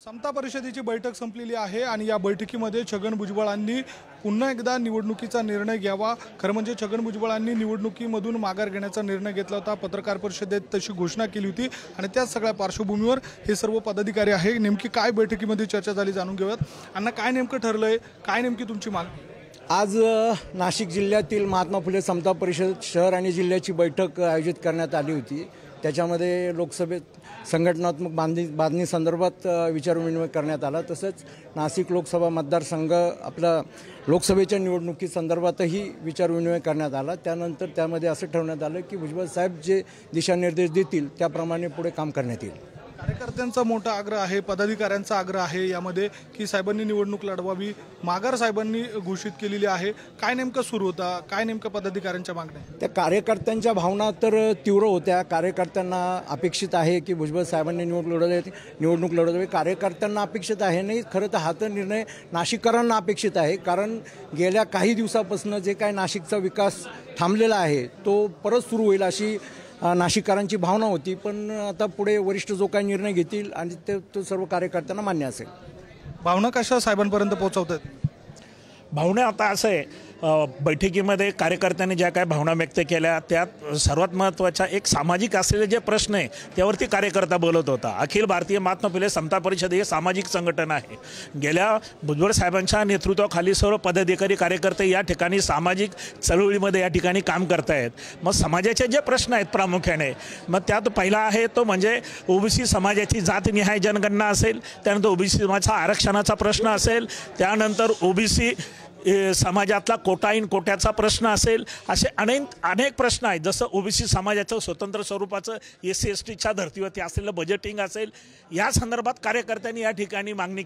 समता परिषदेची बैठक संपलेली आहे आणि या बैठकीमध्ये छगन भुजबळांनी पुन्हा एकदा निवडणुकीचा निर्णय घ्यावा। खरं म्हणजे छगन भुजबळांनी निवडणुकीमधून माघार घेण्याचा निर्णय घेतला होता। पत्रकार परिषदेत तशी घोषणा केली होती आणि त्या सगळ्या पार्श्वभूमीवर हे सर्व पदाधिकारी आहे। नेमकी काय बैठकीमध्ये चर्चा झाली जाणून घेऊयात। अण्णा, काय नेमकं ठरलंय, काय नेमकी तुमची मागणी? आज नाशिक जिल्ह्यातील महात्मा फुले समता परिषद शहर आणि जिल्ह्याची बैठक आयोजित करण्यात आली होती। त्याच्यामध्ये लोकसभेत संघटनात्मक बांधणी संदर्भात विचारविनिमय करण्यात आला। तसंच नाशिक लोकसभा मतदारसंघ आपला लोकसभेच्या निवडणुकी संदर्भातही विचारविनिमय करण्यात आला। त्यानंतर त्यामध्ये असं ठरवण्यात आलं की भुजबळ साहेब जे दिशानिर्देश देतील त्याप्रमाणे पुढे काम करण्यात येईल। कार्यकर्त्यांचा मोठा आग्रह आहे, पदाधिकाऱ्यांचा आग्रह आहे यामध्ये की साहेबांनी निवडणूक लढवावी, माघार साहेबांनी घोषित केलेली आहे। काय नेमकं सुरू होता, काय नेमकं पदाधिकाऱ्यांच्या मागण्या? त्या कार्यकर्त्यांच्या भावना तर तीव्र होत्या। कार्यकर्त्यांना अपेक्षित आहे की भुजबळ साहेबांनी निवडणूक लढवावी। कार्यकर्त्यांना अपेक्षित आहे नाही, खरं तर हा तर निर्णय नाशिककरांना अपेक्षित आहे। कारण गेल्या काही दिवसापासून जे काय नाशिकचा विकास थांबलेला आहे तो परत सुरू होईल अशी नाशिककरांची भावना होती। पण आता पुढे वरिष्ठ जो काही निर्णय घेतील आणि तो सर्व कार्यकर्त्यांना मान्य असेल। भावना कशा साहेबांपर्यंत पोहोचवतात? भावना आता असं आहे, बैठकीमध्ये कार्यकर्त्यांनी ज्या काय भावना व्यक्त केल्या त्यात सर्वात महत्त्वाचा एक सामाजिक असलेले जे प्रश्न आहे त्यावरती कार्यकर्ता बोलत होता। अखिल भारतीय महात्मा फुले समता परिषद हे सामाजिक संघटन आहे। गेल्या भुजबळ साहेबांच्या नेतृत्वाखाली सर्व पदाधिकारी कार्यकर्ते या ठिकाणी सामाजिक चळवळीमध्ये या ठिकाणी काम करत आहेत। मग समाजाचे जे प्रश्न आहेत प्रामुख्याने, मग त्यात पहिला आहे तो म्हणजे ओबीसी समाजाची जातनिहाय जनगणना असेल, त्यानंतर ओबीसी समाजाचा आरक्षणाचा प्रश्न असेल, त्यानंतर ओबीसी समाजातला कोटा इन कोट्याचा प्रश्न असेल, असे अनेक प्रश्न आहेत। जसं ओबीसी समाजाचं स्वतंत्र स्वरूपाचं SC STच्या धर्तीवरती असलेलं बजेटिंग असेल, या संदर्भात कार्यकर्त्यांनी या ठिकाणी मांडणी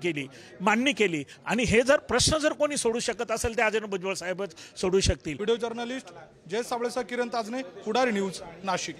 केली आणि हे जर प्रश्न जर कोणी सोडू शकत असेल ते अजय भुजबळ साहेबच सोडू शकतील। व्हिडिओ जर्नलिस्ट जय साबळेसह किरण ताजने, पुढारी न्यूज, नाशिक।